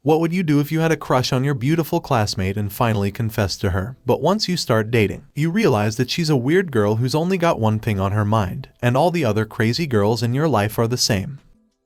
What would you do if you had a crush on your beautiful classmate and finally confessed to her, but once you start dating, you realize that she's a weird girl who's only got one thing on her mind, and all the other crazy girls in your life are the same?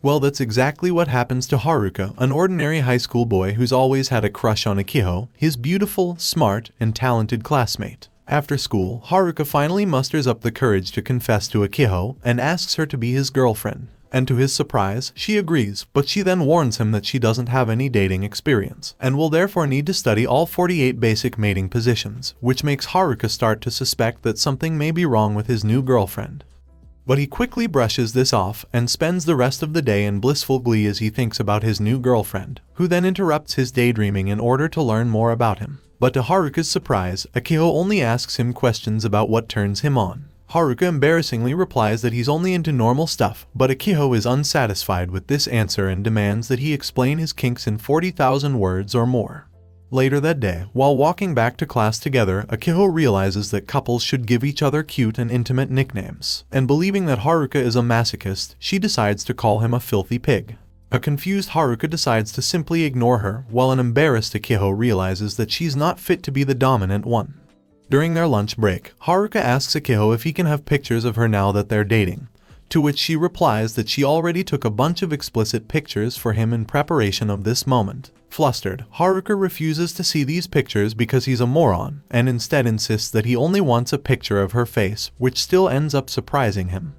Well, that's exactly what happens to Haruka, an ordinary high school boy who's always had a crush on Akiho, his beautiful, smart, and talented classmate. After school, Haruka finally musters up the courage to confess to Akiho and asks her to be his girlfriend. And to his surprise, she agrees, but she then warns him that she doesn't have any dating experience, and will therefore need to study all 48 basic mating positions, which makes Haruka start to suspect that something may be wrong with his new girlfriend. But he quickly brushes this off and spends the rest of the day in blissful glee as he thinks about his new girlfriend, who then interrupts his daydreaming in order to learn more about him. But to Haruka's surprise, Akiho only asks him questions about what turns him on. Haruka embarrassingly replies that he's only into normal stuff, but Akiho is unsatisfied with this answer and demands that he explain his kinks in 40,000 words or more. Later that day, while walking back to class together, Akiho realizes that couples should give each other cute and intimate nicknames, and believing that Haruka is a masochist, she decides to call him a filthy pig. A confused Haruka decides to simply ignore her, while an embarrassed Akiho realizes that she's not fit to be the dominant one. During their lunch break, Haruka asks Akiho if he can have pictures of her now that they're dating, to which she replies that she already took a bunch of explicit pictures for him in preparation of this moment. Flustered, Haruka refuses to see these pictures because he's a moron, and instead insists that he only wants a picture of her face, which still ends up surprising him.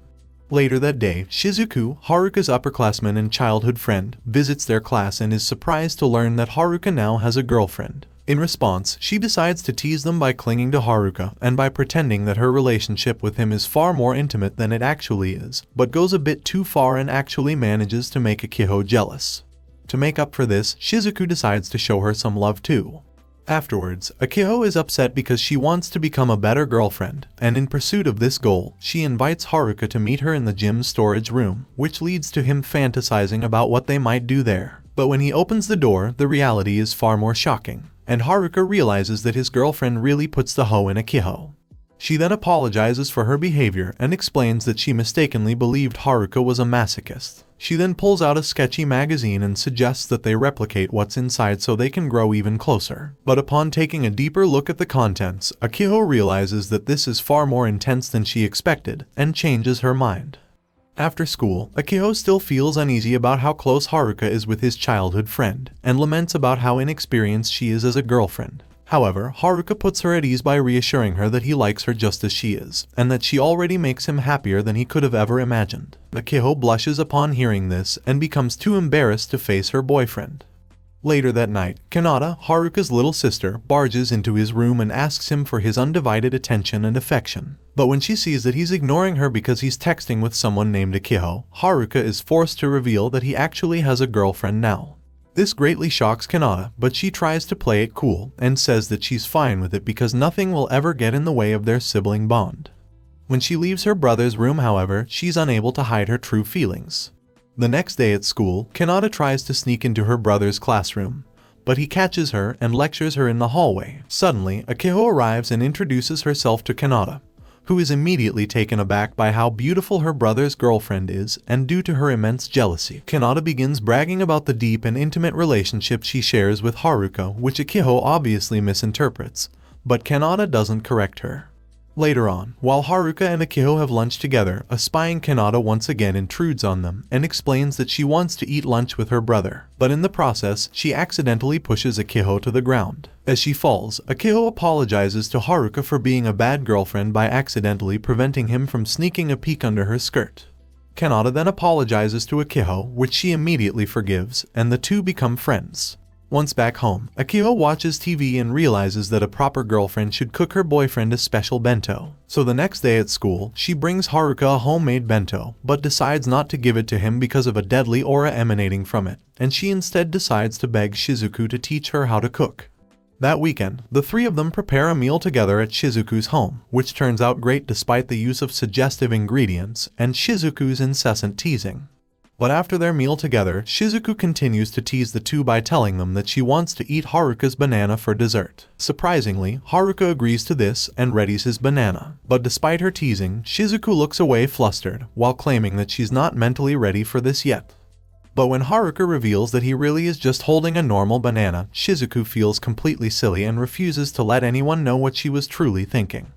Later that day, SHIZUKU, Haruka's upperclassman and childhood friend, visits their class and is surprised to learn that Haruka now has a girlfriend. In response, she decides to tease them by clinging to Haruka and by pretending that her relationship with him is far more intimate than it actually is, but goes a bit too far and actually manages to make Akiho jealous. To make up for this, SHIZUKU decides to show her some love too. Afterwards, Akiho is upset because she wants to become a better girlfriend, and in pursuit of this goal, she invites Haruka to meet her in the gym's storage room, which leads to him fantasizing about what they might do there. But when he opens the door, the reality is far more shocking, and Haruka realizes that his girlfriend really puts the hoe in Akiho. She then apologizes for her behavior and explains that she mistakenly believed Haruka was a masochist. She then pulls out a sketchy magazine and suggests that they replicate what's inside so they can grow even closer. But upon taking a deeper look at the contents, Akiho realizes that this is far more intense than she expected, and changes her mind. After school, Akiho still feels uneasy about how close Haruka is with his childhood friend, and laments about how inexperienced she is as a girlfriend. However, Haruka puts her at ease by reassuring her that he likes her just as she is, and that she already makes him happier than he could have ever imagined. Akiho blushes upon hearing this and becomes too embarrassed to face her boyfriend. Later that night, KANATA, Haruka's little sister, barges into his room and asks him for his undivided attention and affection. But when she sees that he's ignoring her because he's texting with someone named Akiho, Haruka is forced to reveal that he actually has a girlfriend now. This greatly shocks KANATA, but she tries to play it cool and says that she's fine with it because nothing will ever get in the way of their sibling bond. When she leaves her brother's room, however, she's unable to hide her true feelings. The next day at school, KANATA tries to sneak into her brother's classroom, but he catches her and lectures her in the hallway. Suddenly, Akiho arrives and introduces herself to KANATA, who is immediately taken aback by how beautiful her brother's girlfriend is, and due to her immense jealousy, KANATA begins bragging about the deep and intimate relationship she shares with Haruka, which Akiho obviously misinterprets, but KANATA doesn't correct her. Later on, while Haruka and Akiho have lunch together, a spying KANATA once again intrudes on them and explains that she wants to eat lunch with her brother, but in the process, she accidentally pushes Akiho to the ground. As she falls, Akiho apologizes to Haruka for being a bad girlfriend by accidentally preventing him from sneaking a peek under her skirt. KANATA then apologizes to Akiho, which she immediately forgives, and the two become friends. Once back home, Akiho watches TV and realizes that a proper girlfriend should cook her boyfriend a special bento. So the next day at school, she brings Haruka a homemade bento, but decides not to give it to him because of a deadly aura emanating from it, and she instead decides to beg SHIZUKU to teach her how to cook. That weekend, the three of them prepare a meal together at SHIZUKU's home, which turns out great despite the use of suggestive ingredients and SHIZUKU's incessant teasing. But after their meal together, SHIZUKU continues to tease the two by telling them that she wants to eat Haruka's banana for dessert. Surprisingly, Haruka agrees to this and readies his banana. But despite her teasing, SHIZUKU looks away flustered, while claiming that she's not mentally ready for this yet. But when Haruka reveals that he really is just holding a normal banana, SHIZUKU feels completely silly and refuses to let anyone know what she was truly thinking.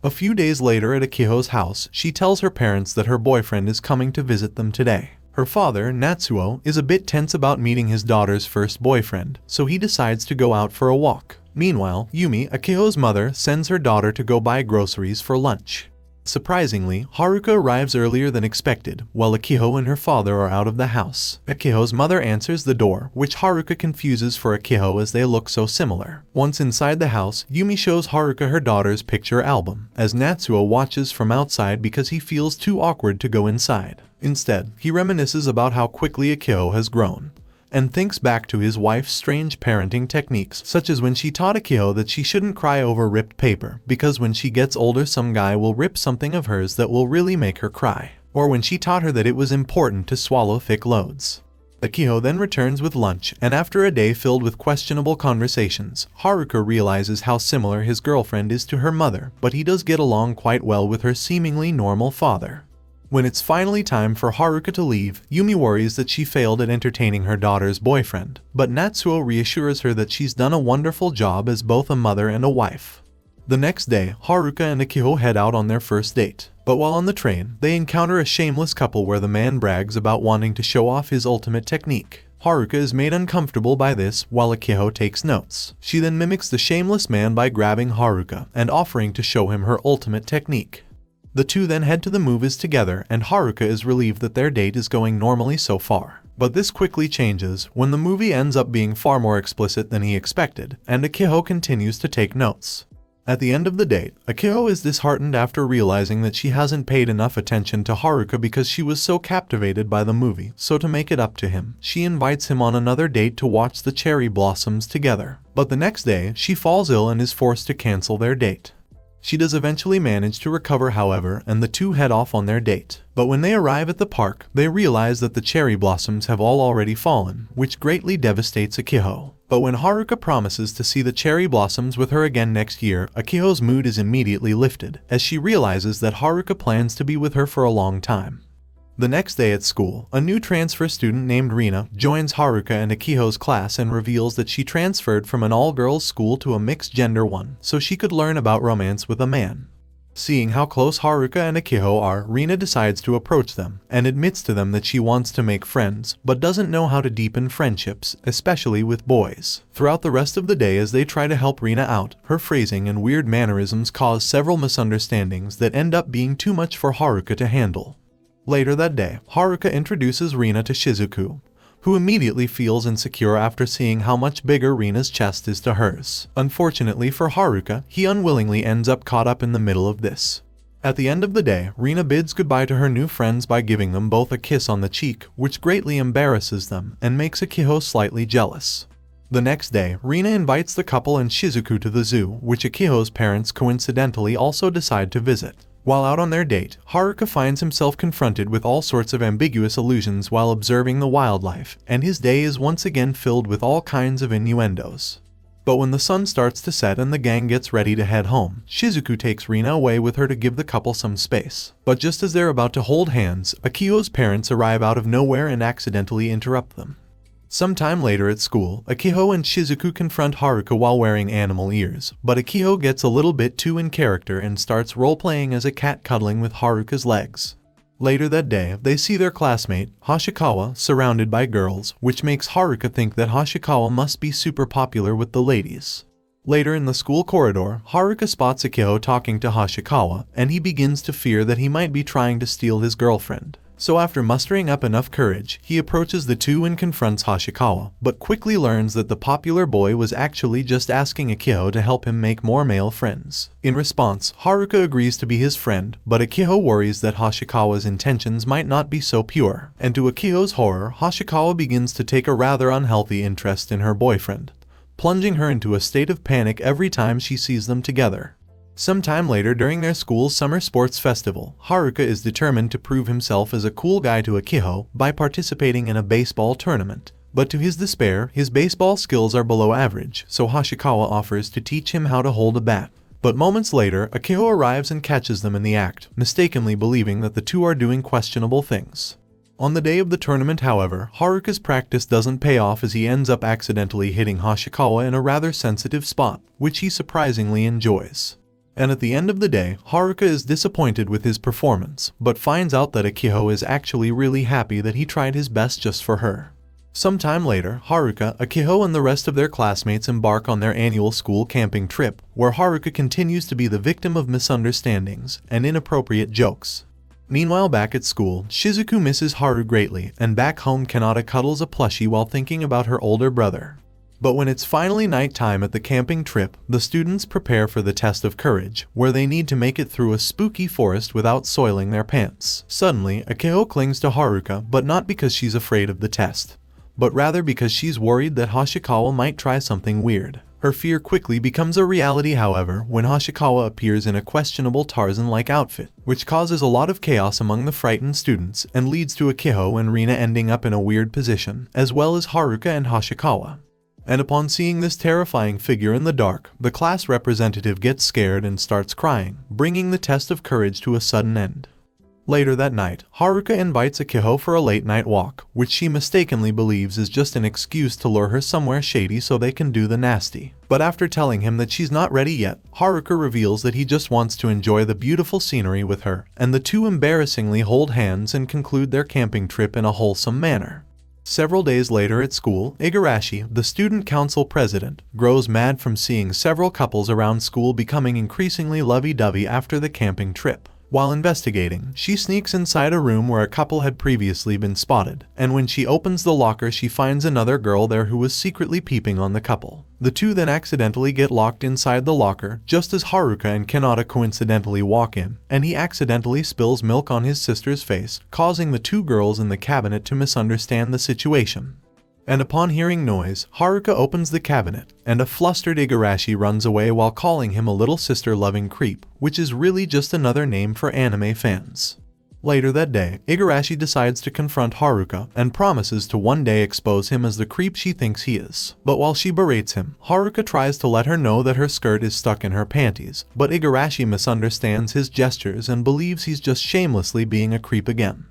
A few days later at Akiho's house, she tells her parents that her boyfriend is coming to visit them today. Her father, NATSUO, is a bit tense about meeting his daughter's first boyfriend, so he decides to go out for a walk. Meanwhile, Yumi, Akiho's mother, sends her daughter to go buy groceries for lunch. Surprisingly, Haruka arrives earlier than expected, while Akiho and her father are out of the house. Akiho's mother answers the door, which Haruka confuses for Akiho as they look so similar. Once inside the house, Yumi shows Haruka her daughter's picture album, as Natsuo watches from outside because he feels too awkward to go inside. Instead, he reminisces about how quickly Akiho has grown, and thinks back to his wife's strange parenting techniques, such as when she taught Akiho that she shouldn't cry over ripped paper, because when she gets older some guy will rip something of hers that will really make her cry, or when she taught her that it was important to swallow thick loads. Akiho then returns with lunch, and after a day filled with questionable conversations, Haruka realizes how similar his girlfriend is to her mother, but he does get along quite well with her seemingly normal father. When it's finally time for Haruka to leave, Yumi worries that she failed at entertaining her daughter's boyfriend, but Natsuo reassures her that she's done a wonderful job as both a mother and a wife. The next day, Haruka and Akiho head out on their first date, but while on the train, they encounter a shameless couple where the man brags about wanting to show off his ultimate technique. Haruka is made uncomfortable by this, while Akiho takes notes. She then mimics the shameless man by grabbing Haruka and offering to show him her ultimate technique. The two then head to the movies together, and Haruka is relieved that their date is going normally so far. But this quickly changes when the movie ends up being far more explicit than he expected, and Akiho continues to take notes. At the end of the date, Akiho is disheartened after realizing that she hasn't paid enough attention to Haruka because she was so captivated by the movie, so to make it up to him, she invites him on another date to watch the cherry blossoms together. But the next day, she falls ill and is forced to cancel their date. She does eventually manage to recover, however, and the two head off on their date. But when they arrive at the park, they realize that the cherry blossoms have all already fallen, which greatly devastates Akiho. But when Haruka promises to see the cherry blossoms with her again next year, Akiho's mood is immediately lifted, as she realizes that Haruka plans to be with her for a long time. The next day at school, a new transfer student named RINA joins Haruka and Akiho's class and reveals that she transferred from an all-girls school to a mixed-gender one, so she could learn about romance with a man. Seeing how close Haruka and Akiho are, RINA decides to approach them, and admits to them that she wants to make friends, but doesn't know how to deepen friendships, especially with boys. Throughout the rest of the day as they try to help RINA out, her phrasing and weird mannerisms cause several misunderstandings that end up being too much for Haruka to handle. Later that day, Haruka introduces RINA to SHIZUKU, who immediately feels insecure after seeing how much bigger RINA's chest is to hers. Unfortunately for Haruka, he unwillingly ends up caught up in the middle of this. At the end of the day, RINA bids goodbye to her new friends by giving them both a kiss on the cheek, which greatly embarrasses them and makes Akiho slightly jealous. The next day, RINA invites the couple and SHIZUKU to the zoo, which Akiho's parents coincidentally also decide to visit. While out on their date, Haruka finds himself confronted with all sorts of ambiguous illusions while observing the wildlife, and his day is once again filled with all kinds of innuendos. But when the sun starts to set and the gang gets ready to head home, SHIZUKU takes RINA away with her to give the couple some space. But just as they're about to hold hands, Akiho's parents arrive out of nowhere and accidentally interrupt them. Sometime later at school, Akiho and SHIZUKU confront Haruka while wearing animal ears, but Akiho gets a little bit too in character and starts role-playing as a cat cuddling with Haruka's legs. Later that day, they see their classmate, Hoshikawa, surrounded by girls, which makes Haruka think that Hoshikawa must be super popular with the ladies. Later in the school corridor, Haruka spots Akiho talking to Hoshikawa, and he begins to fear that he might be trying to steal his girlfriend. So after mustering up enough courage, he approaches the two and confronts Hoshikawa, but quickly learns that the popular boy was actually just asking Akiho to help him make more male friends. In response, Haruka agrees to be his friend, but Akiho worries that Hoshikawa's intentions might not be so pure, and to Akiho's horror, Hoshikawa begins to take a rather unhealthy interest in her boyfriend, plunging her into a state of panic every time she sees them together. Sometime later during their school's summer sports festival, Haruka is determined to prove himself as a cool guy to Akiho by participating in a baseball tournament. But to his despair, his baseball skills are below average, so Hoshikawa offers to teach him how to hold a bat. But moments later, Akiho arrives and catches them in the act, mistakenly believing that the two are doing questionable things. On the day of the tournament, however, Haruka's practice doesn't pay off as he ends up accidentally hitting Hoshikawa in a rather sensitive spot, which he surprisingly enjoys. And at the end of the day, Haruka is disappointed with his performance, but finds out that Akiho is actually really happy that he tried his best just for her. Sometime later, Haruka, Akiho and the rest of their classmates embark on their annual school camping trip, where Haruka continues to be the victim of misunderstandings and inappropriate jokes. Meanwhile, back at school, SHIZUKU misses Haru greatly, and back home KANATA cuddles a plushie while thinking about her older brother. But when it's finally nighttime at the camping trip, the students prepare for the test of courage, where they need to make it through a spooky forest without soiling their pants. Suddenly, Akiho clings to Haruka, but not because she's afraid of the test, but rather because she's worried that Hoshikawa might try something weird. Her fear quickly becomes a reality, however, when Hoshikawa appears in a questionable Tarzan-like outfit, which causes a lot of chaos among the frightened students and leads to Akiho and RINA ending up in a weird position, as well as Haruka and Hoshikawa. And upon seeing this terrifying figure in the dark, the class representative gets scared and starts crying, bringing the test of courage to a sudden end. Later that night, Haruka invites Akiho for a late-night walk, which she mistakenly believes is just an excuse to lure her somewhere shady so they can do the nasty. But after telling him that she's not ready yet, Haruka reveals that he just wants to enjoy the beautiful scenery with her, and the two embarrassingly hold hands and conclude their camping trip in a wholesome manner. Several days later at school, Igarashi, the student council president, grows mad from seeing several couples around school becoming increasingly lovey-dovey after the camping trip. While investigating, she sneaks inside a room where a couple had previously been spotted, and when she opens the locker she finds another girl there who was secretly peeping on the couple. The two then accidentally get locked inside the locker just as Haruka and KANATA coincidentally walk in, and he accidentally spills milk on his sister's face, causing the two girls in the cabinet to misunderstand the situation. And upon hearing noise, Haruka opens the cabinet, and a flustered Igarashi runs away while calling him a little sister-loving creep, which is really just another name for anime fans. Later that day, Igarashi decides to confront Haruka and promises to one day expose him as the creep she thinks he is. But while she berates him, Haruka tries to let her know that her skirt is stuck in her panties, but Igarashi misunderstands his gestures and believes he's just shamelessly being a creep again.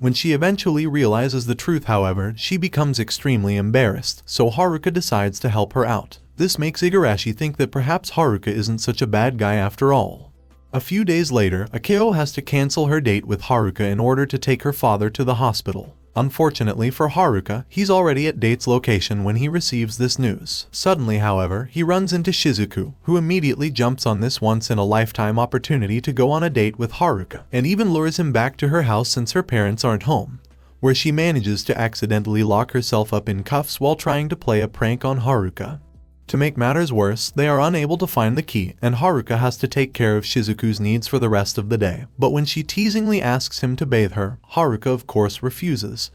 When she eventually realizes the truth, however, she becomes extremely embarrassed, so Haruka decides to help her out. This makes Igarashi think that perhaps Haruka isn't such a bad guy after all. A few days later, Akiho has to cancel her date with Haruka in order to take her father to the hospital. Unfortunately for Haruka, he's already at date's location when he receives this news. Suddenly, however, he runs into SHIZUKU, who immediately jumps on this once-in-a-lifetime opportunity to go on a date with Haruka, and even lures him back to her house since her parents aren't home, where she manages to accidentally lock herself up in cuffs while trying to play a prank on Haruka. To make matters worse, they are unable to find the key, and Haruka has to take care of SHIZUKU's needs for the rest of the day. But when she teasingly asks him to bathe her, Haruka of course refuses.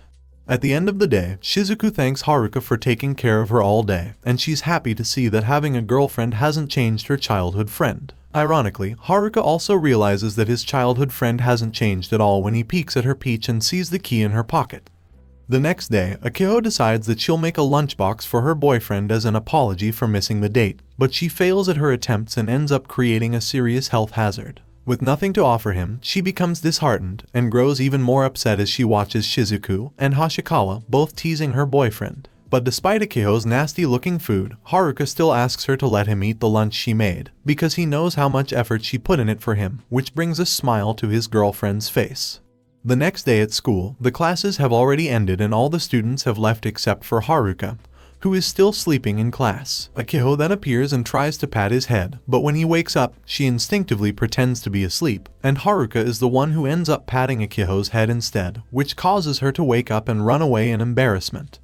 At the end of the day, SHIZUKU thanks Haruka for taking care of her all day, and she's happy to see that having a girlfriend hasn't changed her childhood friend. Ironically, Haruka also realizes that his childhood friend hasn't changed at all when he peeks at her peach and sees the key in her pocket. The next day, Akiho decides that she'll make a lunchbox for her boyfriend as an apology for missing the date, but she fails at her attempts and ends up creating a serious health hazard. With nothing to offer him, she becomes disheartened and grows even more upset as she watches SHIZUKU and Hoshikawa both teasing her boyfriend. But despite Akiho's nasty-looking food, Haruka still asks her to let him eat the lunch she made, because he knows how much effort she put in it for him, which brings a smile to his girlfriend's face. The next day at school, the classes have already ended and all the students have left except for Haruka, who is still sleeping in class. Akiho then appears and tries to pat his head, but when he wakes up, she instinctively pretends to be asleep, and Haruka is the one who ends up patting Akiho's head instead, which causes her to wake up and run away in embarrassment.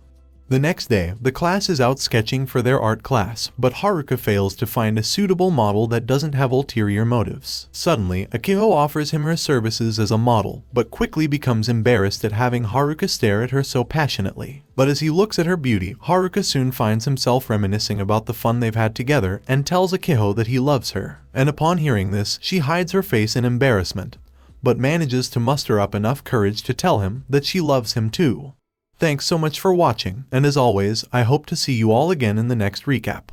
The next day, the class is out sketching for their art class, but Haruka fails to find a suitable model that doesn't have ulterior motives. Suddenly, Akiho offers him her services as a model, but quickly becomes embarrassed at having Haruka stare at her so passionately. But as he looks at her beauty, Haruka soon finds himself reminiscing about the fun they've had together and tells Akiho that he loves her. And upon hearing this, she hides her face in embarrassment, but manages to muster up enough courage to tell him that she loves him too. Thanks so much for watching, and as always, I hope to see you all again in the next recap.